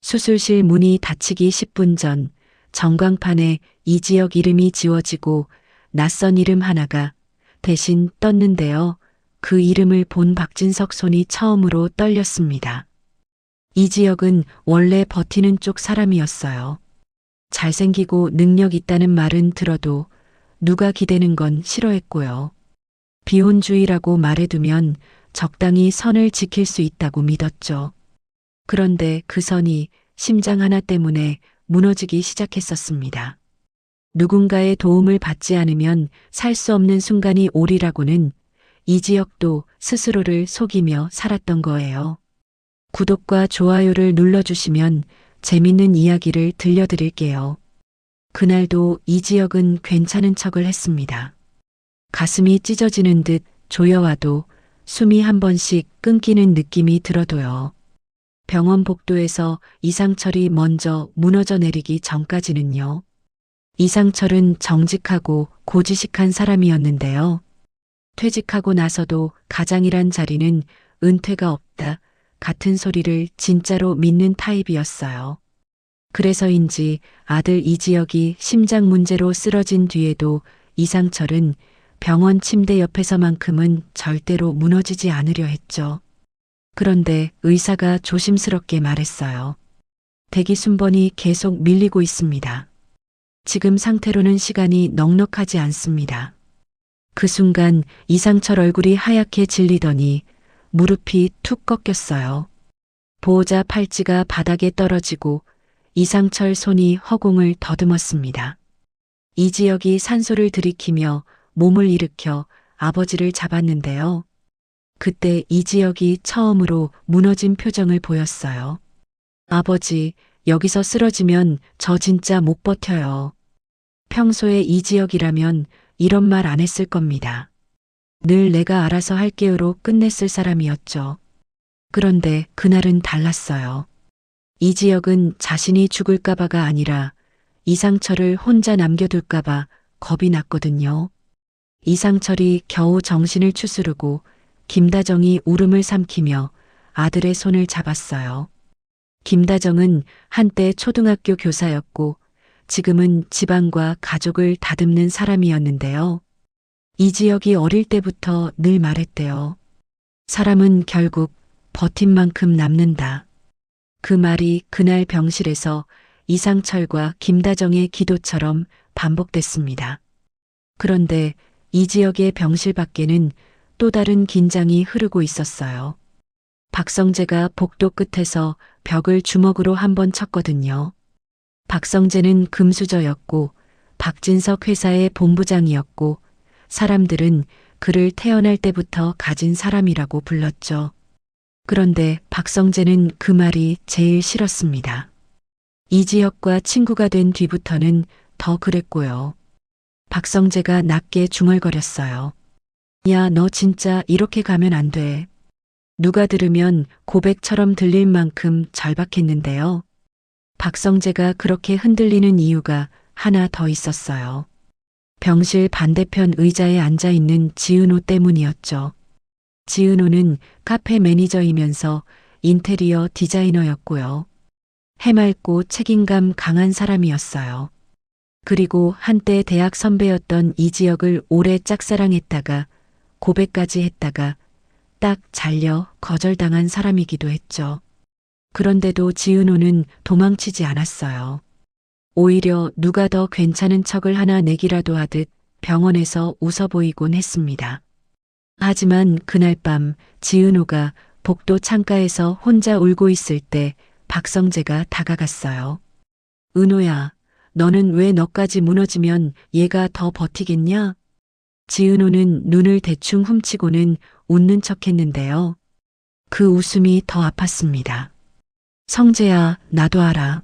수술실 문이 닫히기 10분 전 전광판에 이지혁 이름이 지워지고 낯선 이름 하나가 대신 떴는데요. 그 이름을 본 박진석 손이 처음으로 떨렸습니다. 이지혁은 원래 버티는 쪽 사람이었어요. 잘생기고 능력 있다는 말은 들어도 누가 기대는 건 싫어했고요. 비혼주의라고 말해두면 적당히 선을 지킬 수 있다고 믿었죠. 그런데 그 선이 심장 하나 때문에 무너지기 시작했었습니다. 누군가의 도움을 받지 않으면 살 수 없는 순간이 오리라고는 이지혁도 스스로를 속이며 살았던 거예요. 구독과 좋아요를 눌러주시면 재밌는 이야기를 들려드릴게요. 그날도 이지혁은 괜찮은 척을 했습니다. 가슴이 찢어지는 듯 조여와도 숨이 한 번씩 끊기는 느낌이 들어도요. 병원 복도에서 이상철이 먼저 무너져 내리기 전까지는요. 이상철은 정직하고 고지식한 사람이었는데요. 퇴직하고 나서도 가장이란 자리는 은퇴가 없다 같은 소리를 진짜로 믿는 타입이었어요. 그래서인지 아들 이지혁이 심장 문제로 쓰러진 뒤에도 이상철은 병원 침대 옆에서만큼은 절대로 무너지지 않으려 했죠. 그런데 의사가 조심스럽게 말했어요. 대기 순번이 계속 밀리고 있습니다. 지금 상태로는 시간이 넉넉하지 않습니다. 그 순간 이상철 얼굴이 하얗게 질리더니 무릎이 툭 꺾였어요. 보호자 팔찌가 바닥에 떨어지고 이상철 손이 허공을 더듬었습니다. 이지혁이 산소를 들이키며 몸을 일으켜 아버지를 잡았는데요. 그때 이지혁이 처음으로 무너진 표정을 보였어요. 아버지, 여기서 쓰러지면 저 진짜 못 버텨요. 평소에 이지혁이라면 이런 말 안 했을 겁니다. 늘 내가 알아서 할게요로 끝냈을 사람이었죠. 그런데 그날은 달랐어요. 이지혁은 자신이 죽을까봐가 아니라 이상철을 혼자 남겨둘까봐 겁이 났거든요. 이상철이 겨우 정신을 추스르고 김다정이 울음을 삼키며 아들의 손을 잡았어요. 김다정은 한때 초등학교 교사였고 지금은 집안과 가족을 다듬는 사람이었는데요. 이지혁이 어릴 때부터 늘 말했대요. 사람은 결국 버틴 만큼 남는다. 그 말이 그날 병실에서 이상철과 김다정의 기도처럼 반복됐습니다. 그런데 이지혁의 병실 밖에는 또 다른 긴장이 흐르고 있었어요. 박성재가 복도 끝에서 벽을 주먹으로 한번 쳤거든요. 박성재는 금수저였고 박진석 회사의 본부장이었고 사람들은 그를 태어날 때부터 가진 사람이라고 불렀죠. 그런데 박성재는 그 말이 제일 싫었습니다. 이지혁과 친구가 된 뒤부터는 더 그랬고요. 박성재가 낮게 중얼거렸어요. 야, 너 진짜 이렇게 가면 안 돼. 누가 들으면 고백처럼 들릴 만큼 절박했는데요. 박성재가 그렇게 흔들리는 이유가 하나 더 있었어요. 병실 반대편 의자에 앉아 있는 지은호 때문이었죠. 지은호는 카페 매니저이면서 인테리어 디자이너였고요. 해맑고 책임감 강한 사람이었어요. 그리고 한때 대학 선배였던 이지혁을 오래 짝사랑했다가 고백까지 했다가 딱 잘려 거절당한 사람이기도 했죠. 그런데도 지은호는 도망치지 않았어요. 오히려 누가 더 괜찮은 척을 하나 내기라도 하듯 병원에서 웃어 보이곤 했습니다. 하지만 그날 밤 지은호가 복도 창가에서 혼자 울고 있을 때 박성재가 다가갔어요. 은호야, 너는 왜 너까지 무너지면 얘가 더 버티겠냐? 지은호는 눈을 대충 훔치고는 웃는 척했는데요. 그 웃음이 더 아팠습니다. 성재야, 나도 알아.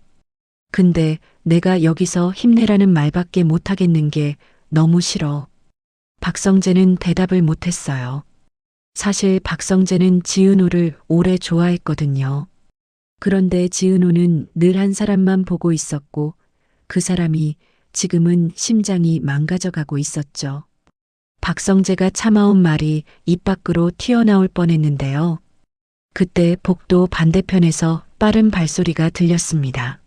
근데 내가 여기서 힘내라는 말밖에 못하겠는 게 너무 싫어. 박성재는 대답을 못했어요. 사실 박성재는 지은호를 오래 좋아했거든요. 그런데 지은호는 늘 한 사람만 보고 있었고 그 사람이 지금은 심장이 망가져가고 있었죠. 박성재가 참아온 말이 입 밖으로 튀어나올 뻔했는데요. 그때 복도 반대편에서 빠른 발소리가 들렸습니다.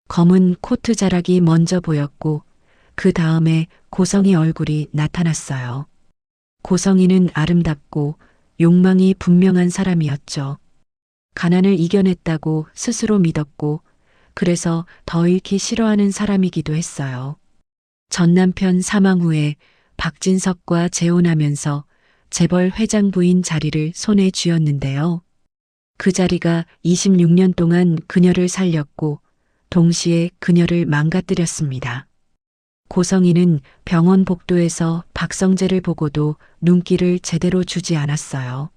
검은 코트 자락이 먼저 보였고 그 다음에 고성희 얼굴이 나타났어요. 고성희는 아름답고 욕망이 분명한 사람이었죠. 가난을 이겨냈다고 스스로 믿었고 그래서 더 잃기 싫어하는 사람이기도 했어요. 전 남편 사망 후에 박진석과 재혼하면서 재벌 회장 부인 자리를 손에 쥐었는데요. 그 자리가 26년 동안 그녀를 살렸고 동시에 그녀를 망가뜨렸습니다. 고성희는 병원 복도에서 박성재를 보고도 눈길을 제대로 주지 않았어요.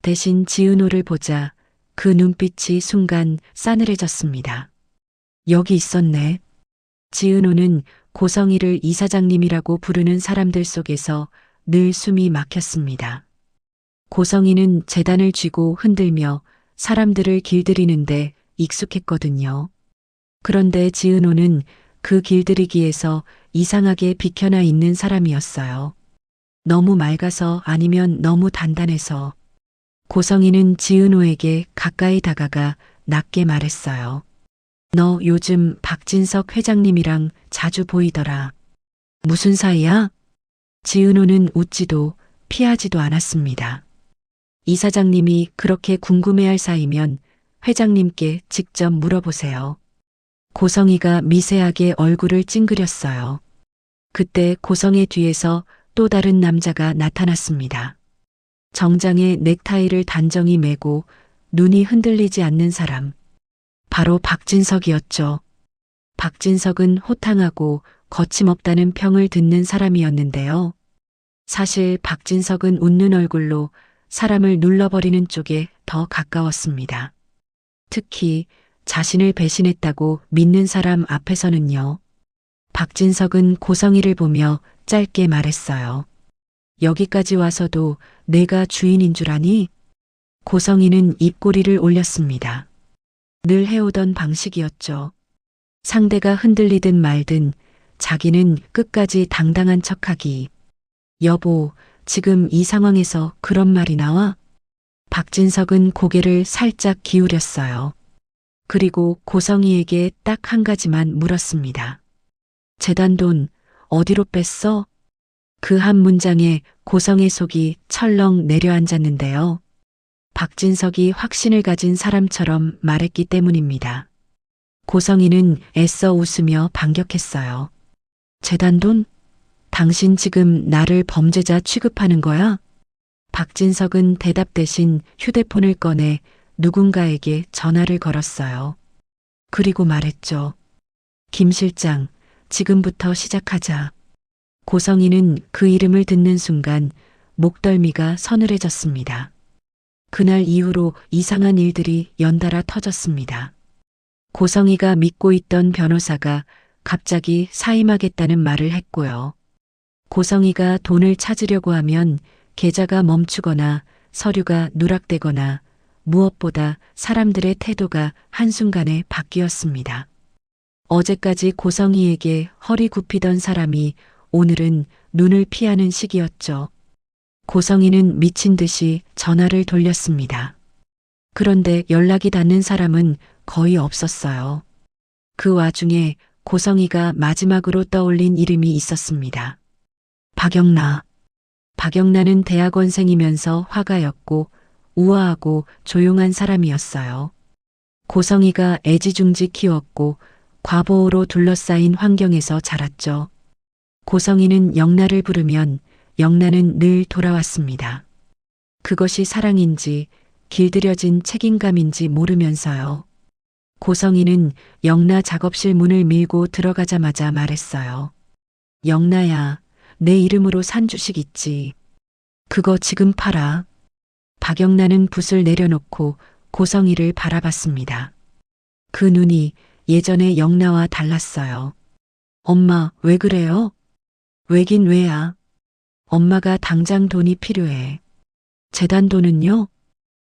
대신 지은호를 보자 그 눈빛이 순간 싸늘해졌습니다. 여기 있었네. 지은호는 고성희를 이사장님이라고 부르는 사람들 속에서 늘 숨이 막혔습니다. 고성희는 재단을 쥐고 흔들며 사람들을 길들이는데 익숙했거든요. 그런데 지은호는 그 길들이기에서 이상하게 비켜나 있는 사람이었어요. 너무 맑아서 아니면 너무 단단해서. 고성희는 지은호에게 가까이 다가가 낮게 말했어요. 너 요즘 박진석 회장님이랑 자주 보이더라. 무슨 사이야? 지은호는 웃지도 피하지도 않았습니다. 이사장님이 그렇게 궁금해할 사이면 회장님께 직접 물어보세요. 고성희가 미세하게 얼굴을 찡그렸어요. 그때 고성의 뒤에서 또 다른 남자가 나타났습니다. 정장에 넥타이를 단정히 매고 눈이 흔들리지 않는 사람. 바로 박진석이었죠. 박진석은 호탕하고 거침없다는 평을 듣는 사람이었는데요. 사실 박진석은 웃는 얼굴로 사람을 눌러버리는 쪽에 더 가까웠습니다. 특히 자신을 배신했다고 믿는 사람 앞에서는요. 박진석은 고성희를 보며 짧게 말했어요. 여기까지 와서도 내가 주인인 줄 아니? 고성희는 입꼬리를 올렸습니다. 늘 해오던 방식이었죠. 상대가 흔들리든 말든 자기는 끝까지 당당한 척하기. 여보, 지금 이 상황에서 그런 말이 나와? 박진석은 고개를 살짝 기울였어요. 그리고 고성희에게 딱 한 가지만 물었습니다. 재단 돈 어디로 뺐어? 그 한 문장에 고성의 속이 철렁 내려앉았는데요. 박진석이 확신을 가진 사람처럼 말했기 때문입니다. 고성희는 애써 웃으며 반격했어요. 재단 돈? 당신 지금 나를 범죄자 취급하는 거야? 박진석은 대답 대신 휴대폰을 꺼내 누군가에게 전화를 걸었어요. 그리고 말했죠. 김 실장, 지금부터 시작하자. 고성희는 그 이름을 듣는 순간 목덜미가 서늘해졌습니다. 그날 이후로 이상한 일들이 연달아 터졌습니다. 고성희가 믿고 있던 변호사가 갑자기 사임하겠다는 말을 했고요. 고성희가 돈을 찾으려고 하면 계좌가 멈추거나 서류가 누락되거나 무엇보다 사람들의 태도가 한순간에 바뀌었습니다. 어제까지 고성희에게 허리 굽히던 사람이 오늘은 눈을 피하는 시기였죠. 고성희는 미친 듯이 전화를 돌렸습니다. 그런데 연락이 닿는 사람은 거의 없었어요. 그 와중에 고성희가 마지막으로 떠올린 이름이 있었습니다. 박영나. 박영나는 대학원생이면서 화가였고 우아하고 조용한 사람이었어요. 고성희가 애지중지 키웠고 과보호로 둘러싸인 환경에서 자랐죠. 고성희는 영나를 부르면 영나는 늘 돌아왔습니다. 그것이 사랑인지 길들여진 책임감인지 모르면서요. 고성희는 영나 작업실 문을 밀고 들어가자마자 말했어요. 영나야, 내 이름으로 산 주식 있지. 그거 지금 팔아. 박영나는 붓을 내려놓고 고성희를 바라봤습니다. 그 눈이 예전의 영나와 달랐어요. 엄마, 왜 그래요? 왜긴 왜야? 엄마가 당장 돈이 필요해. 재단 돈은요?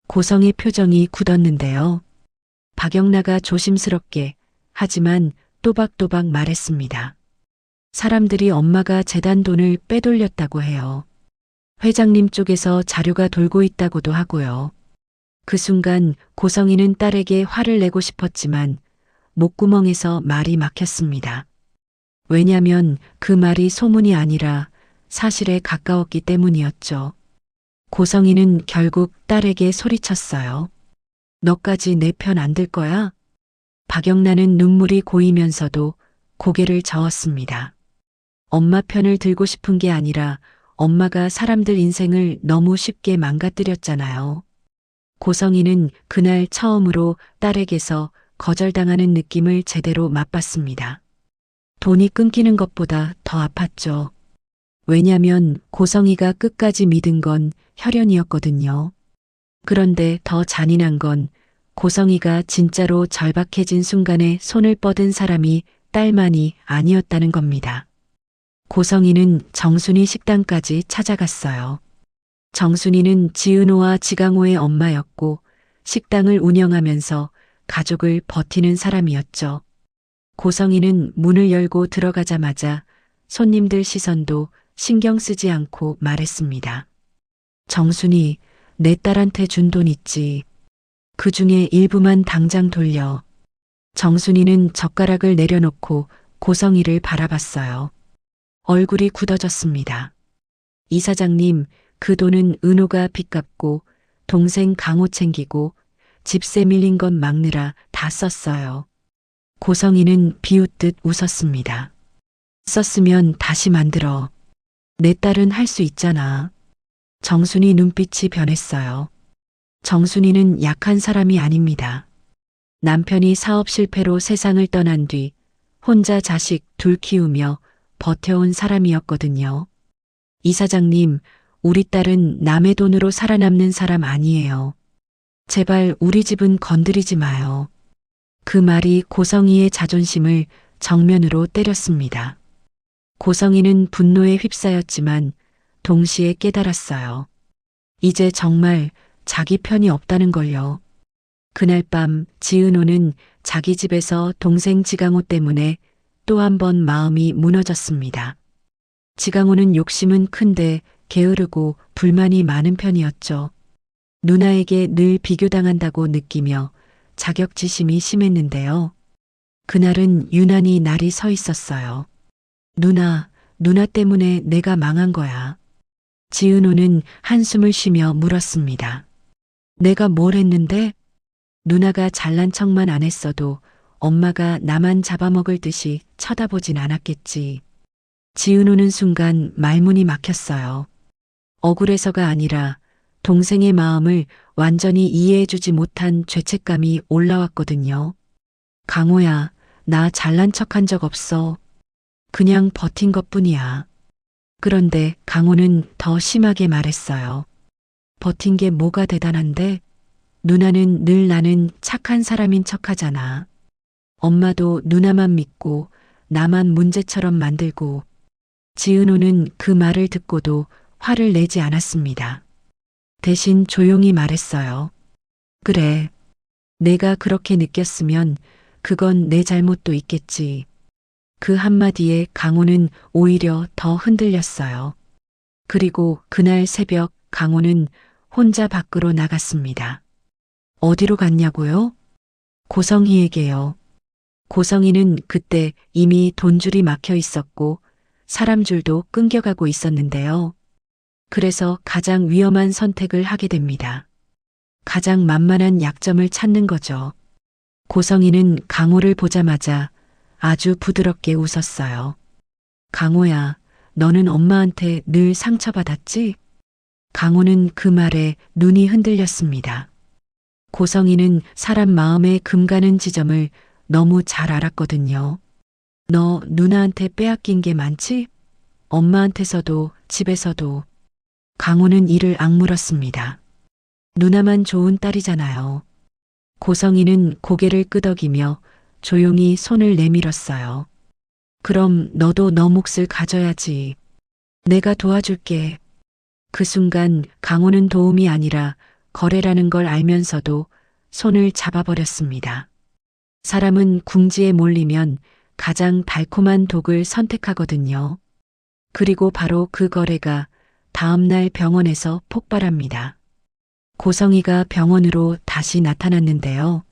고성의 표정이 굳었는데요. 박영나가 조심스럽게 하지만 또박또박 말했습니다. 사람들이 엄마가 재단 돈을 빼돌렸다고 해요. 회장님 쪽에서 자료가 돌고 있다고도 하고요. 그 순간 고성이는 딸에게 화를 내고 싶었지만 목구멍에서 말이 막혔습니다. 왜냐면 그 말이 소문이 아니라 사실에 가까웠기 때문이었죠. 고성이는 결국 딸에게 소리쳤어요. 너까지 내 편 안 들 거야? 박영란은 눈물이 고이면서도 고개를 저었습니다. 엄마 편을 들고 싶은 게 아니라 엄마가 사람들 인생을 너무 쉽게 망가뜨렸잖아요. 고성이는 그날 처음으로 딸에게서 거절당하는 느낌을 제대로 맛봤습니다. 돈이 끊기는 것보다 더 아팠죠. 왜냐면 고성이가 끝까지 믿은 건 혈연이었거든요. 그런데 더 잔인한 건 고성이가 진짜로 절박해진 순간에 손을 뻗은 사람이 딸만이 아니었다는 겁니다. 고성이는 정순이 식당까지 찾아갔어요. 정순이는 지은호와 지강호의 엄마였고 식당을 운영하면서 가족을 버티는 사람이었죠. 고성이는 문을 열고 들어가자마자 손님들 시선도 신경 쓰지 않고 말했습니다. 정순이, 내 딸한테 준 돈 있지. 그 중에 일부만 당장 돌려. 정순이는 젓가락을 내려놓고 고성이를 바라봤어요. 얼굴이 굳어졌습니다. 이사장님, 그 돈은 은호가 빚 갚고 동생 강호 챙기고 집세 밀린 건 막느라 다 썼어요. 고성이는 비웃듯 웃었습니다. 썼으면 다시 만들어. 내 딸은 할 수 있잖아. 정순이 눈빛이 변했어요. 정순이는 약한 사람이 아닙니다. 남편이 사업 실패로 세상을 떠난 뒤 혼자 자식 둘 키우며 버텨온 사람이었거든요. 이사장님, 우리 딸은 남의 돈으로 살아남는 사람 아니에요. 제발 우리 집은 건드리지 마요. 그 말이 고성이의 자존심을 정면으로 때렸습니다. 고성이는 분노에 휩싸였지만 동시에 깨달았어요. 이제 정말 자기 편이 없다는 걸요. 그날 밤 지은호는 자기 집에서 동생 지강호 때문에 또 한 번 마음이 무너졌습니다. 지강호는 욕심은 큰데 게으르고 불만이 많은 편이었죠. 누나에게 늘 비교당한다고 느끼며 자격지심이 심했는데요. 그날은 유난히 날이 서 있었어요. 누나 때문에 내가 망한 거야. 지은호는 한숨을 쉬며 물었습니다. 내가 뭘 했는데? 누나가 잘난 척만 안 했어도 엄마가 나만 잡아먹을 듯이 쳐다보진 않았겠지. 지은호는 순간 말문이 막혔어요. 억울해서가 아니라 동생의 마음을 완전히 이해해주지 못한 죄책감이 올라왔거든요. 강호야, 나 잘난 척한 적 없어. 그냥 버틴 것뿐이야. 그런데 강호는 더 심하게 말했어요. 버틴 게 뭐가 대단한데? 누나는 늘 나는 착한 사람인 척하잖아. 엄마도 누나만 믿고 나만 문제처럼 만들고. 지은호는 그 말을 듣고도 화를 내지 않았습니다. 대신 조용히 말했어요. 그래. 내가 그렇게 느꼈으면 그건 내 잘못도 있겠지. 그 한마디에 강호는 오히려 더 흔들렸어요. 그리고 그날 새벽 강호는 혼자 밖으로 나갔습니다. 어디로 갔냐고요? 고성희에게요. 고성희는 그때 이미 돈줄이 막혀 있었고 사람 줄도 끊겨가고 있었는데요. 그래서 가장 위험한 선택을 하게 됩니다. 가장 만만한 약점을 찾는 거죠. 고성희는 강호를 보자마자 아주 부드럽게 웃었어요. 강호야, 너는 엄마한테 늘 상처받았지? 강호는 그 말에 눈이 흔들렸습니다. 고성희는 사람 마음에 금가는 지점을 너무 잘 알았거든요. 너 누나한테 빼앗긴 게 많지? 엄마한테서도 집에서도. 강호는 이를 악물었습니다. 누나만 좋은 딸이잖아요. 고성희는 고개를 끄덕이며 조용히 손을 내밀었어요. 그럼 너도 너 몫을 가져야지. 내가 도와줄게. 그 순간 강호는 도움이 아니라 거래라는 걸 알면서도 손을 잡아버렸습니다. 사람은 궁지에 몰리면 가장 달콤한 독을 선택하거든요. 그리고 바로 그 거래가 다음날 병원에서 폭발합니다. 고성이가 병원으로 다시 나타났는데요.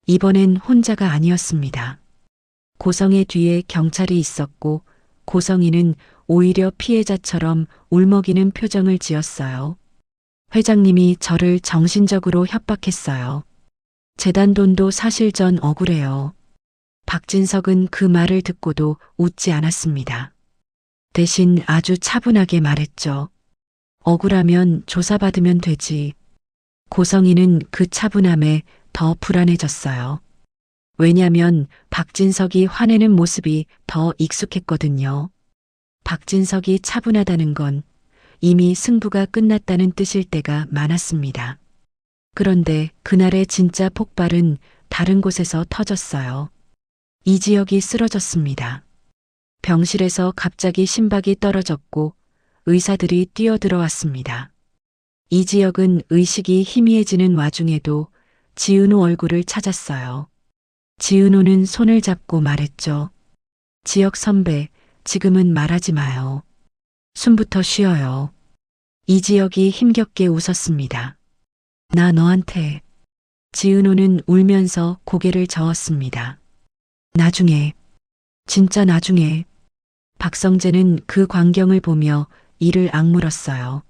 이번엔 혼자가 아니었습니다. 고성의 뒤에 경찰이 있었고 고성이는 오히려 피해자처럼 울먹이는 표정을 지었어요. 회장님이 저를 정신적으로 협박했어요. 재단 돈도 사실 전 억울해요. 박진석은 그 말을 듣고도 웃지 않았습니다. 대신 아주 차분하게 말했죠. 억울하면 조사받으면 되지. 고성이는 그 차분함에 더 불안해졌어요. 왜냐면 박진석이 화내는 모습이 더 익숙했거든요. 박진석이 차분하다는 건 이미 승부가 끝났다는 뜻일 때가 많았습니다. 그런데 그날의 진짜 폭발은 다른 곳에서 터졌어요. 이지혁이 쓰러졌습니다. 병실에서 갑자기 심박이 떨어졌고 의사들이 뛰어들어왔습니다. 이지혁은 의식이 희미해지는 와중에도 지은호 얼굴을 찾았어요. 지은호는 손을 잡고 말했죠. 지혁 선배, 지금은 말하지 마요. 숨부터 쉬어요. 이지혁이 힘겹게 웃었습니다. 나 너한테. 지은호는 울면서 고개를 저었습니다. 나중에, 진짜 나중에. 박성재는 그 광경을 보며 이를 악물었어요.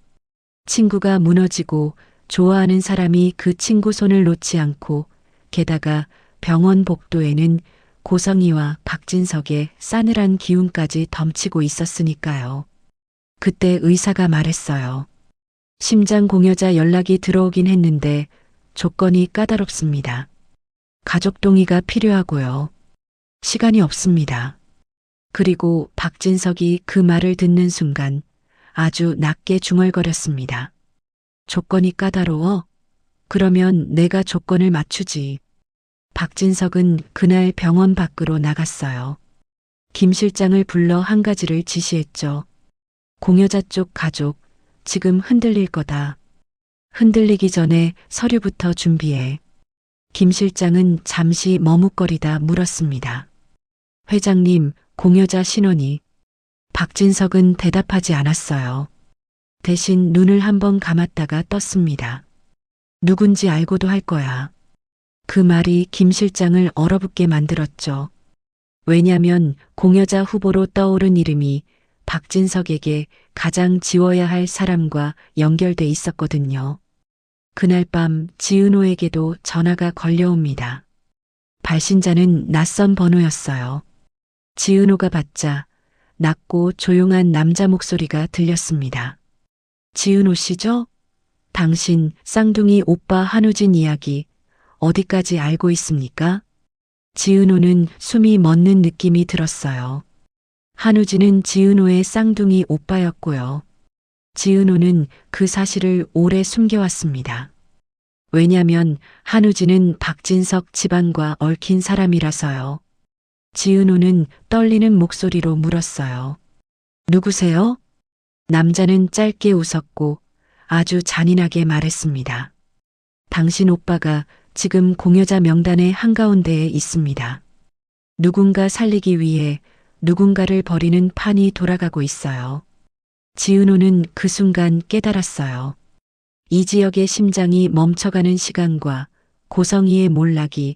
친구가 무너지고 좋아하는 사람이 그 친구 손을 놓지 않고 게다가 병원 복도에는 고성이와 박진석의 싸늘한 기운까지 덤치고 있었으니까요. 그때 의사가 말했어요. 심장 공여자 연락이 들어오긴 했는데 조건이 까다롭습니다. 가족 동의가 필요하고요. 시간이 없습니다. 그리고 박진석이 그 말을 듣는 순간 아주 낮게 중얼거렸습니다. 조건이 까다로워? 그러면 내가 조건을 맞추지. 박진석은 그날 병원 밖으로 나갔어요. 김 실장을 불러 한 가지를 지시했죠. 공여자 쪽 가족, 지금 흔들릴 거다. 흔들리기 전에 서류부터 준비해. 김 실장은 잠시 머뭇거리다 물었습니다. 회장님, 공여자 신원이. 박진석은 대답하지 않았어요. 대신 눈을 한번 감았다가 떴습니다. 누군지 알고도 할 거야. 그 말이 김 실장을 얼어붙게 만들었죠. 왜냐면 공여자 후보로 떠오른 이름이 박진석에게 가장 지워야 할 사람과 연결돼 있었거든요. 그날 밤 지은호에게도 전화가 걸려옵니다. 발신자는 낯선 번호였어요. 지은호가 받자 낮고 조용한 남자 목소리가 들렸습니다. 지은호 씨죠? 당신 쌍둥이 오빠 한우진 이야기 어디까지 알고 있습니까? 지은호는 숨이 멎는 느낌이 들었어요. 한우진은 지은호의 쌍둥이 오빠였고요. 지은호는 그 사실을 오래 숨겨왔습니다. 왜냐면 한우진은 박진석 집안과 얽힌 사람이라서요. 지은호는 떨리는 목소리로 물었어요. 누구세요? 남자는 짧게 웃었고 아주 잔인하게 말했습니다. 당신 오빠가 지금 공여자 명단의 한가운데에 있습니다. 누군가 살리기 위해 누군가를 버리는 판이 돌아가고 있어요. 지은호는 그 순간 깨달았어요. 이지혁의 심장이 멈춰가는 시간과 고성이의 몰락이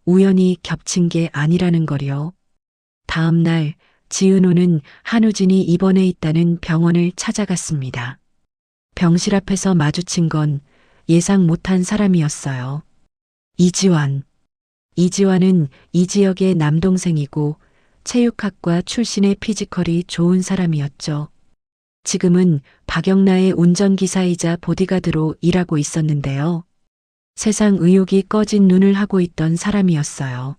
우연히 겹친 게 아니라는 거요. 다음 날 지은호는 한우진이 입원해 있다는 병원을 찾아갔습니다. 병실 앞에서 마주친 건 예상 못한 사람이었어요. 이지환. 이지환은 이지혁의 남동생이고 체육학과 출신의 피지컬이 좋은 사람이었죠. 지금은 박영나의 운전기사이자 보디가드로 일하고 있었는데요. 세상 의욕이 꺼진 눈을 하고 있던 사람이었어요.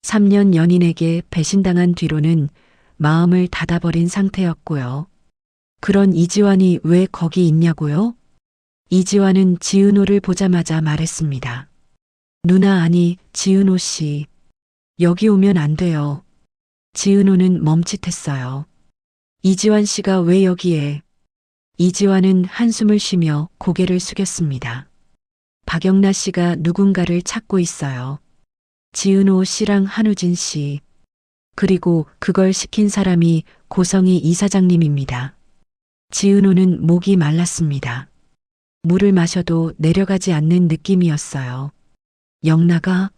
3년 연인에게 배신당한 뒤로는 마음을 닫아버린 상태였고요. 그런 이지환이 왜 거기 있냐고요? 이지환은 지은호를 보자마자 말했습니다. 누나 아니 지은호 씨. 여기 오면 안 돼요. 지은호는 멈칫했어요. 이지환 씨가 왜 여기에? 이지환은 한숨을 쉬며 고개를 숙였습니다. 박영나 씨가 누군가를 찾고 있어요. 지은호 씨랑 한우진 씨. 그리고 그걸 시킨 사람이 고성이 이사장님입니다. 지은호는 목이 말랐습니다. 물을 마셔도 내려가지 않는 느낌이었어요. 영락아?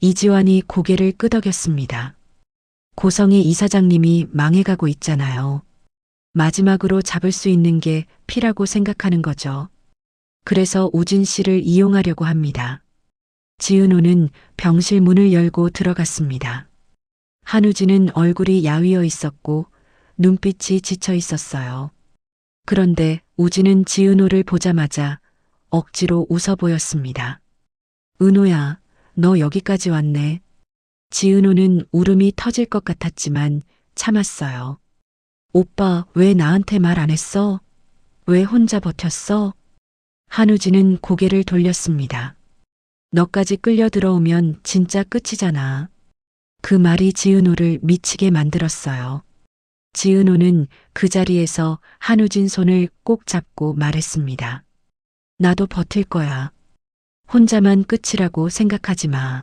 이지환이 고개를 끄덕였습니다. 고성희 이사장님이 망해가고 있잖아요. 마지막으로 잡을 수 있는 게 피라고 생각하는 거죠. 그래서 우진 씨를 이용하려고 합니다. 지은호는 병실 문을 열고 들어갔습니다. 한우진은 얼굴이 야위어 있었고 눈빛이 지쳐 있었어요. 그런데 우진은 지은호를 보자마자 억지로 웃어 보였습니다. 은호야, 너 여기까지 왔네. 지은호는 울음이 터질 것 같았지만 참았어요. 오빠, 왜 나한테 말 안 했어? 왜 혼자 버텼어? 한우진은 고개를 돌렸습니다. 너까지 끌려 들어오면 진짜 끝이잖아. 그 말이 지은호를 미치게 만들었어요. 지은호는 그 자리에서 한우진 손을 꼭 잡고 말했습니다. 나도 버틸 거야. 혼자만 끝이라고 생각하지 마.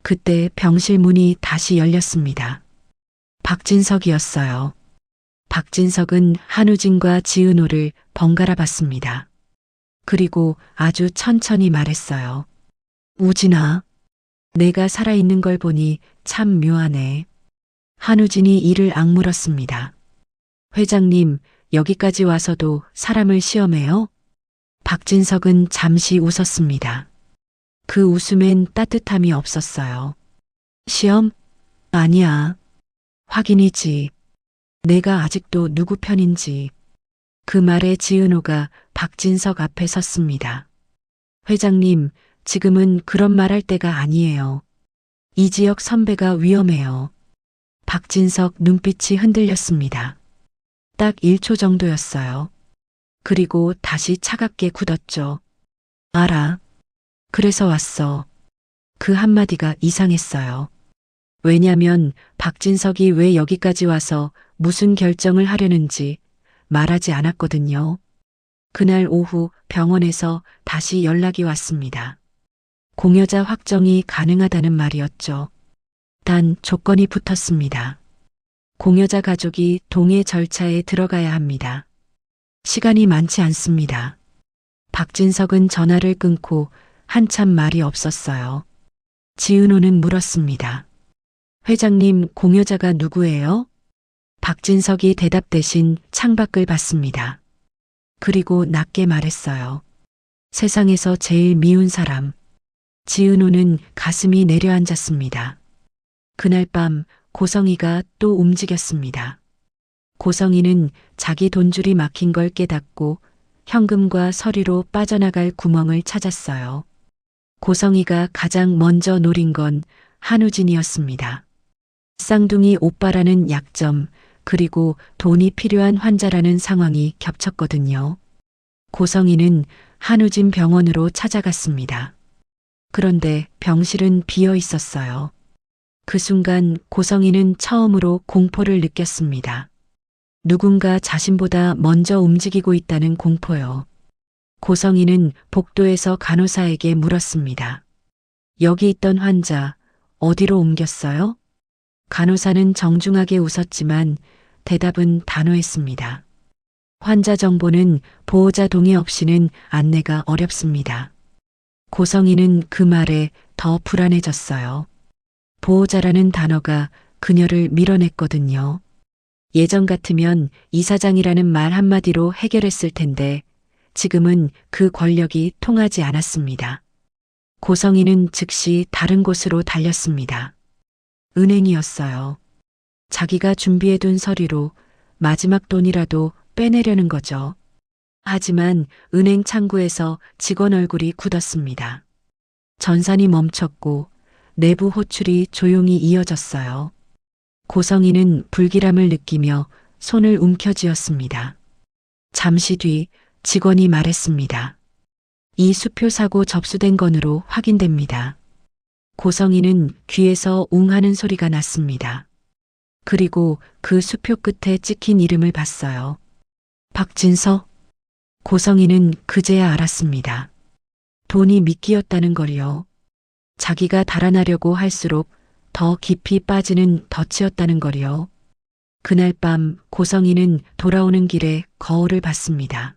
그때 병실 문이 다시 열렸습니다. 박진석이었어요. 박진석은 한우진과 지은호를 번갈아 봤습니다. 그리고 아주 천천히 말했어요. 우진아, 내가 살아있는 걸 보니 참 묘하네. 한우진이 이를 악물었습니다. 회장님, 여기까지 와서도 사람을 시험해요? 박진석은 잠시 웃었습니다. 그 웃음엔 따뜻함이 없었어요. 시험? 아니야. 확인이지. 내가 아직도 누구 편인지. 그 말에 지은호가 박진석 앞에 섰습니다. 회장님, 지금은 그런 말 할 때가 아니에요. 이지혁 선배가 위험해요. 박진석 눈빛이 흔들렸습니다. 딱 1초 정도였어요. 그리고 다시 차갑게 굳었죠. 알아. 그래서 왔어. 그 한마디가 이상했어요. 왜냐면 박진석이 왜 여기까지 와서 무슨 결정을 하려는지 말하지 않았거든요. 그날 오후 병원에서 다시 연락이 왔습니다. 공여자 확정이 가능하다는 말이었죠. 단 조건이 붙었습니다. 공여자 가족이 동의 절차에 들어가야 합니다. 시간이 많지 않습니다. 박진석은 전화를 끊고 한참 말이 없었어요. 지은호는 물었습니다. 회장님, 공여자가 누구예요? 박진석이 대답 대신 창밖을 봤습니다. 그리고 낮게 말했어요. 세상에서 제일 미운 사람. 지은호는 가슴이 내려앉았습니다. 그날 밤 고성희가 또 움직였습니다. 고성희는 자기 돈줄이 막힌 걸 깨닫고 현금과 서류로 빠져나갈 구멍을 찾았어요. 고성희가 가장 먼저 노린 건 한우진이었습니다. 쌍둥이 오빠라는 약점, 그리고 돈이 필요한 환자라는 상황이 겹쳤거든요. 고성희는 한우진 병원으로 찾아갔습니다. 그런데 병실은 비어 있었어요. 그 순간 고성희는 처음으로 공포를 느꼈습니다. 누군가 자신보다 먼저 움직이고 있다는 공포요. 고성희는 복도에서 간호사에게 물었습니다. 여기 있던 환자 어디로 옮겼어요? 간호사는 정중하게 웃었지만 대답은 단호했습니다. 환자 정보는 보호자 동의 없이는 안내가 어렵습니다. 고성희는 그 말에 더 불안해졌어요. 보호자라는 단어가 그녀를 밀어냈거든요. 예전 같으면 이사장이라는 말 한마디로 해결했을 텐데 지금은 그 권력이 통하지 않았습니다. 고성희는 즉시 다른 곳으로 달렸습니다. 은행이었어요. 자기가 준비해둔 서류로 마지막 돈이라도 빼내려는 거죠. 하지만 은행 창구에서 직원 얼굴이 굳었습니다. 전산이 멈췄고 내부 호출이 조용히 이어졌어요. 고성희는 불길함을 느끼며 손을 움켜쥐었습니다. 잠시 뒤 직원이 말했습니다. 이 수표 사고 접수된 건으로 확인됩니다. 고성희는 귀에서 웅 하는 소리가 났습니다. 그리고 그 수표 끝에 찍힌 이름을 봤어요. 박진석. 고성희는 그제야 알았습니다. 돈이 미끼였다는 걸요. 자기가 달아나려고 할수록 더 깊이 빠지는 덫이었다는 걸요. 그날 밤 고성희는 돌아오는 길에 거울을 봤습니다.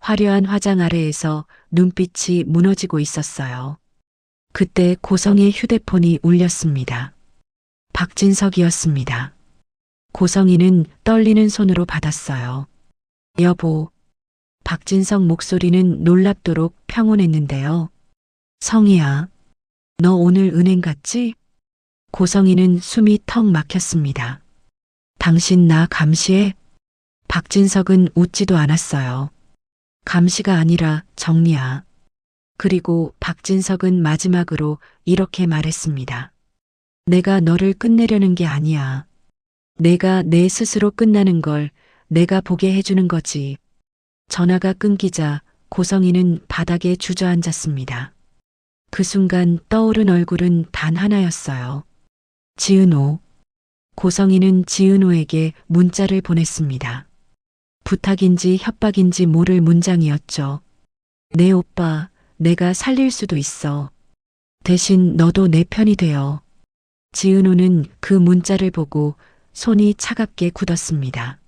화려한 화장 아래에서 눈빛이 무너지고 있었어요. 그때 고성의 휴대폰이 울렸습니다. 박진석이었습니다. 고성이는 떨리는 손으로 받았어요. 여보. 박진석 목소리는 놀랍도록 평온했는데요. 성희야, 너 오늘 은행 갔지? 고성이는 숨이 턱 막혔습니다. 당신 나 감시해? 박진석은 웃지도 않았어요. 감시가 아니라 정리야. 그리고 박진석은 마지막으로 이렇게 말했습니다. 내가 너를 끝내려는 게 아니야. 내가 내 스스로 끝나는 걸 내가 보게 해주는 거지. 전화가 끊기자 고성이는 바닥에 주저앉았습니다. 그 순간 떠오른 얼굴은 단 하나였어요. 지은호. 고성이는 지은호에게 문자를 보냈습니다. 부탁인지 협박인지 모를 문장이었죠. 내 오빠, 내가 살릴 수도 있어. 대신 너도 내 편이 되어. 지은호는 그 문자를 보고 손이 차갑게 굳었습니다.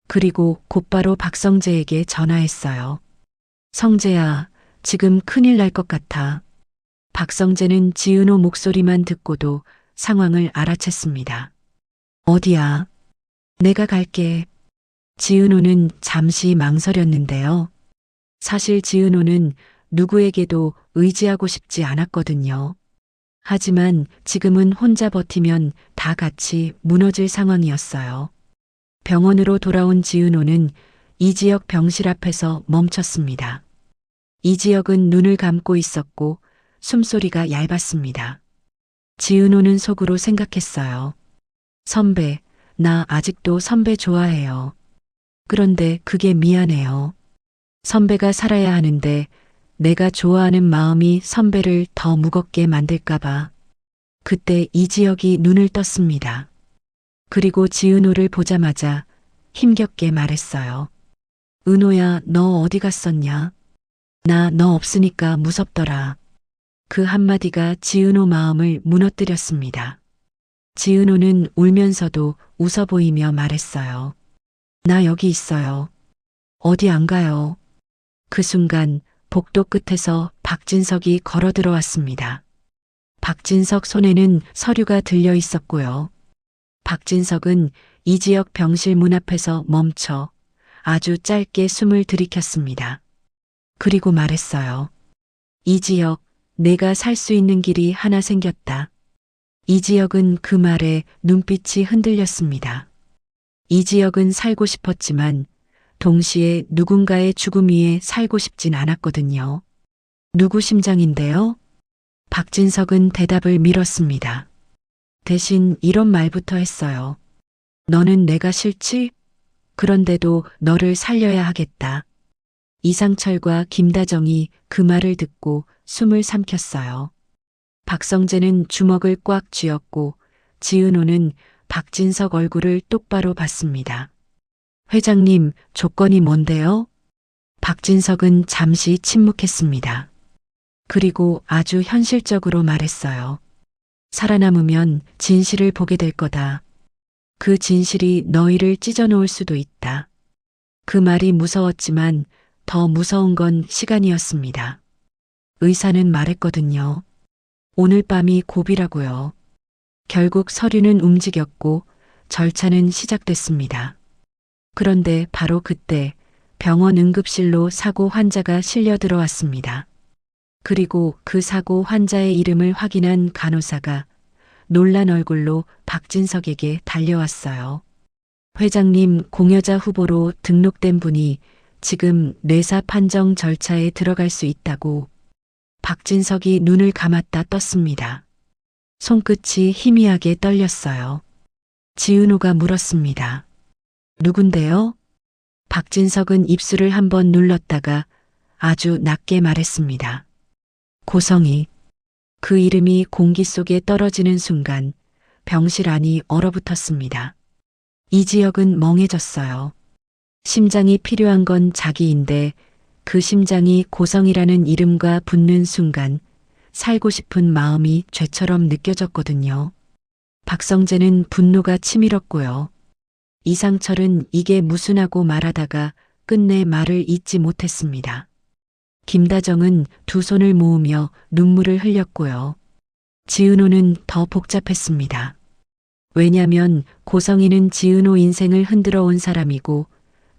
그리고 곧바로 박성재에게 전화했어요. 성재야, 지금 큰일 날 것 같아. 박성재는 지은호 목소리만 듣고도 상황을 알아챘습니다. 어디야? 내가 갈게. 지은호는 잠시 망설였는데요. 사실 지은호는 누구에게도 의지하고 싶지 않았거든요. 하지만 지금은 혼자 버티면 다 같이 무너질 상황이었어요. 병원으로 돌아온 지은호는 이지혁 병실 앞에서 멈췄습니다. 이지혁은 눈을 감고 있었고 숨소리가 얇았습니다. 지은호는 속으로 생각했어요. 선배, 나 아직도 선배 좋아해요. 그런데 그게 미안해요. 선배가 살아야 하는데 내가 좋아하는 마음이 선배를 더 무겁게 만들까봐. 그때 이지혁이 눈을 떴습니다. 그리고 지은호를 보자마자 힘겹게 말했어요. 은호야, 너 어디 갔었냐? 나 너 없으니까 무섭더라. 그 한마디가 지은호 마음을 무너뜨렸습니다. 지은호는 울면서도 웃어 보이며 말했어요. 나 여기 있어요. 어디 안 가요. 그 순간 복도 끝에서 박진석이 걸어 들어왔습니다. 박진석 손에는 서류가 들려 있었고요. 박진석은 이지혁 병실 문 앞에서 멈춰 아주 짧게 숨을 들이켰습니다. 그리고 말했어요. 이지혁, 내가 살 수 있는 길이 하나 생겼다. 이지혁은 그 말에 눈빛이 흔들렸습니다. 이지혁은 살고 싶었지만 동시에 누군가의 죽음 위에 살고 싶진 않았거든요. 누구 심장인데요? 박진석은 대답을 미뤘습니다. 대신 이런 말부터 했어요. 너는 내가 싫지? 그런데도 너를 살려야 하겠다. 이상철과 김다정이 그 말을 듣고 숨을 삼켰어요. 박성재는 주먹을 꽉 쥐었고 지은호는 박진석 얼굴을 똑바로 봤습니다. 회장님, 조건이 뭔데요? 박진석은 잠시 침묵했습니다. 그리고 아주 현실적으로 말했어요. 살아남으면 진실을 보게 될 거다. 그 진실이 너희를 찢어놓을 수도 있다. 그 말이 무서웠지만 더 무서운 건 시간이었습니다. 의사는 말했거든요. 오늘 밤이 고비라고요. 결국 서류는 움직였고 절차는 시작됐습니다. 그런데 바로 그때 병원 응급실로 사고 환자가 실려 들어왔습니다. 그리고 그 사고 환자의 이름을 확인한 간호사가 놀란 얼굴로 박진석에게 달려왔어요. 회장님, 공여자 후보로 등록된 분이 지금 뇌사 판정 절차에 들어갈 수 있다고. 박진석이 눈을 감았다 떴습니다. 손끝이 희미하게 떨렸어요. 지은호가 물었습니다. 누군데요? 박진석은 입술을 한번 눌렀다가 아주 낮게 말했습니다. 고성이. 그 이름이 공기 속에 떨어지는 순간 병실 안이 얼어붙었습니다. 이지혁은 멍해졌어요. 심장이 필요한 건 자기인데 그 심장이 고성이라는 이름과 붙는 순간 살고 싶은 마음이 죄처럼 느껴졌거든요. 박성재는 분노가 치밀었고요. 이상철은 이게 무슨 하고 말하다가 끝내 말을 잇지 못했습니다. 김다정은 두 손을 모으며 눈물을 흘렸고요. 지은호는 더 복잡했습니다. 왜냐면 고성이는 지은호 인생을 흔들어 온 사람이고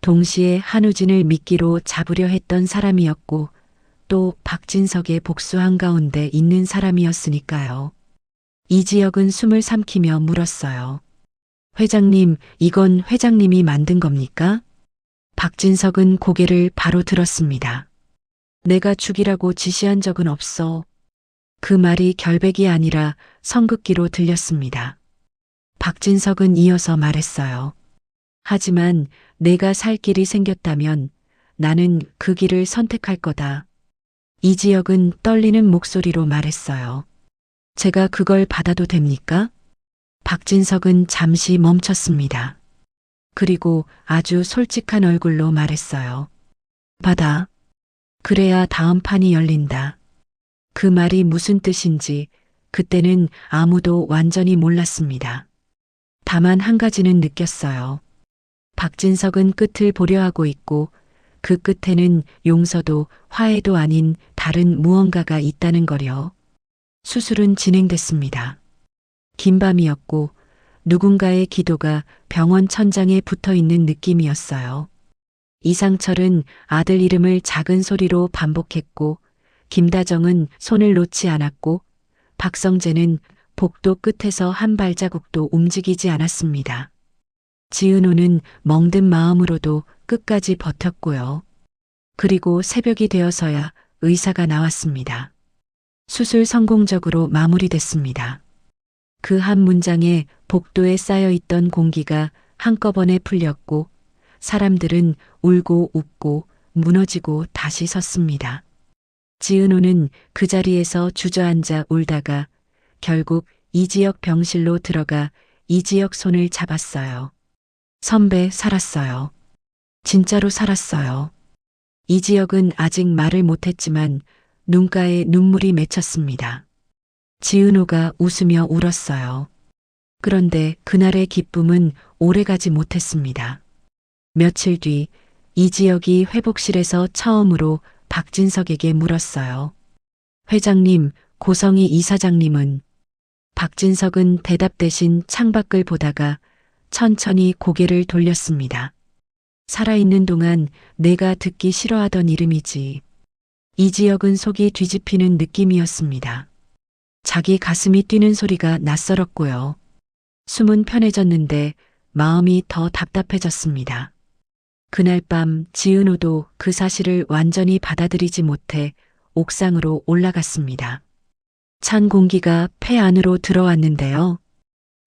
동시에 한우진을 미끼로 잡으려 했던 사람이었고 또 박진석의 복수 한가운데 있는 사람이었으니까요. 이지혁은 숨을 삼키며 물었어요. 회장님, 이건 회장님이 만든 겁니까? 박진석은 고개를 바로 들었습니다. 내가 죽이라고 지시한 적은 없어. 그 말이 결백이 아니라 성급기로 들렸습니다. 박진석은 이어서 말했어요. 하지만 내가 살 길이 생겼다면 나는 그 길을 선택할 거다. 이지혁은 떨리는 목소리로 말했어요. 제가 그걸 받아도 됩니까? 박진석은 잠시 멈췄습니다. 그리고 아주 솔직한 얼굴로 말했어요. 받아. 그래야 다음 판이 열린다. 그 말이 무슨 뜻인지 그때는 아무도 완전히 몰랐습니다. 다만 한 가지는 느꼈어요. 박진석은 끝을 보려 하고 있고 그 끝에는 용서도 화해도 아닌 다른 무언가가 있다는 거려. 수술은 진행됐습니다. 긴 밤이었고 누군가의 기도가 병원 천장에 붙어 있는 느낌이었어요. 이상철은 아들 이름을 작은 소리로 반복했고 김다정은 손을 놓지 않았고 박성재는 복도 끝에서 한 발자국도 움직이지 않았습니다. 지은호는 멍든 마음으로도 끝까지 버텼고요. 그리고 새벽이 되어서야 의사가 나왔습니다. 수술 성공적으로 마무리됐습니다. 그 한 문장에 복도에 쌓여있던 공기가 한꺼번에 풀렸고 사람들은 울고 웃고 무너지고 다시 섰습니다. 지은호는 그 자리에서 주저앉아 울다가 결국 이지혁 병실로 들어가 이지혁 손을 잡았어요. 선배 살았어요. 진짜로 살았어요. 이지혁은 아직 말을 못했지만 눈가에 눈물이 맺혔습니다. 지은호가 웃으며 울었어요. 그런데 그날의 기쁨은 오래가지 못했습니다. 며칠 뒤 이지혁이 회복실에서 처음으로 박진석에게 물었어요. 회장님, 고성희 이사장님은? 박진석은 대답 대신 창밖을 보다가 천천히 고개를 돌렸습니다. 살아있는 동안 내가 듣기 싫어하던 이름이지. 이지혁은 속이 뒤집히는 느낌이었습니다. 자기 가슴이 뛰는 소리가 낯설었고요. 숨은 편해졌는데 마음이 더 답답해졌습니다. 그날 밤 지은호도 그 사실을 완전히 받아들이지 못해 옥상으로 올라갔습니다. 찬 공기가 폐 안으로 들어왔는데요.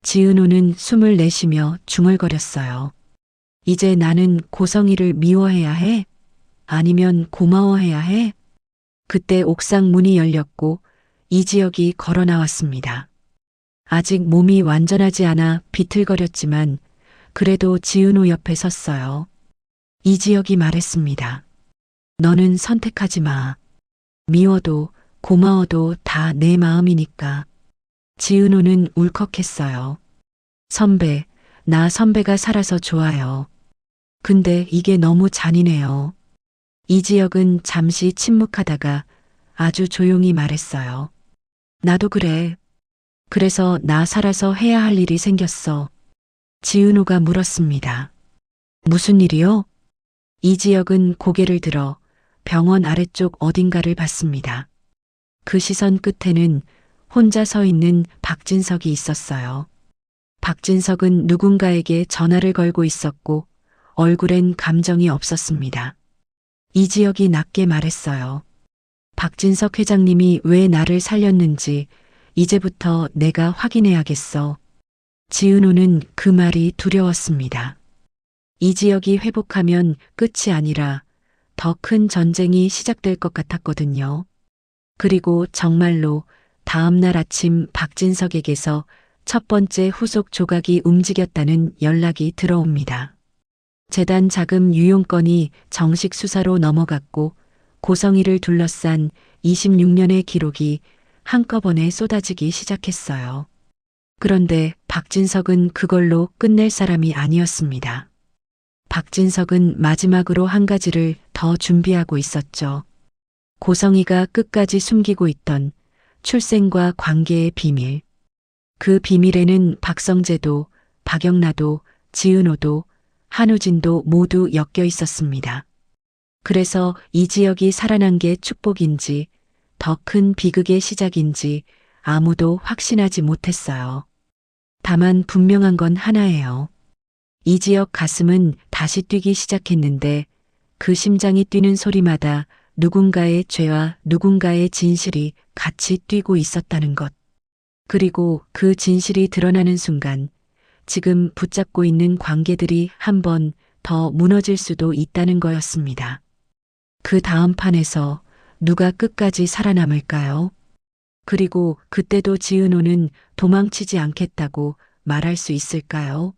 지은호는 숨을 내쉬며 중얼거렸어요. 이제 나는 고성이를 미워해야 해? 아니면 고마워해야 해? 그때 옥상 문이 열렸고 이지혁이 걸어 나왔습니다. 아직 몸이 완전하지 않아 비틀거렸지만 그래도 지은호 옆에 섰어요. 이지혁이 말했습니다. 너는 선택하지 마. 미워도 고마워도 다 내 마음이니까. 지은호는 울컥했어요. 선배, 나 선배가 살아서 좋아요. 근데 이게 너무 잔인해요. 이지혁은 잠시 침묵하다가 아주 조용히 말했어요. 나도 그래. 그래서 나 살아서 해야 할 일이 생겼어. 지은호가 물었습니다. 무슨 일이요? 이지혁은 고개를 들어 병원 아래쪽 어딘가를 봤습니다. 그 시선 끝에는 혼자 서 있는 박진석이 있었어요. 박진석은 누군가에게 전화를 걸고 있었고 얼굴엔 감정이 없었습니다. 이지혁이 낮게 말했어요. 박진석 회장님이 왜 나를 살렸는지 이제부터 내가 확인해야겠어. 지은호는 그 말이 두려웠습니다. 이지혁이 회복하면 끝이 아니라 더 큰 전쟁이 시작될 것 같았거든요. 그리고 정말로 다음 날 아침 박진석에게서 첫 번째 후속 조각이 움직였다는 연락이 들어옵니다. 재단 자금 유용건이 정식 수사로 넘어갔고 고성희를 둘러싼 26년의 기록이 한꺼번에 쏟아지기 시작했어요. 그런데 박진석은 그걸로 끝낼 사람이 아니었습니다. 박진석은 마지막으로 한 가지를 더 준비하고 있었죠. 고성이가 끝까지 숨기고 있던 출생과 관계의 비밀. 그 비밀에는 박성재도, 박영나도, 지은호도, 한우진도 모두 엮여 있었습니다. 그래서 이지혁이 살아난 게 축복인지, 더 큰 비극의 시작인지 아무도 확신하지 못했어요. 다만 분명한 건 하나예요. 이지혁 가슴은 다시 뛰기 시작했는데 그 심장이 뛰는 소리마다 누군가의 죄와 누군가의 진실이 같이 뛰고 있었다는 것. 그리고 그 진실이 드러나는 순간 지금 붙잡고 있는 관계들이 한 번 더 무너질 수도 있다는 거였습니다. 그 다음 판에서 누가 끝까지 살아남을까요? 그리고 그때도 지은호는 도망치지 않겠다고 말할 수 있을까요?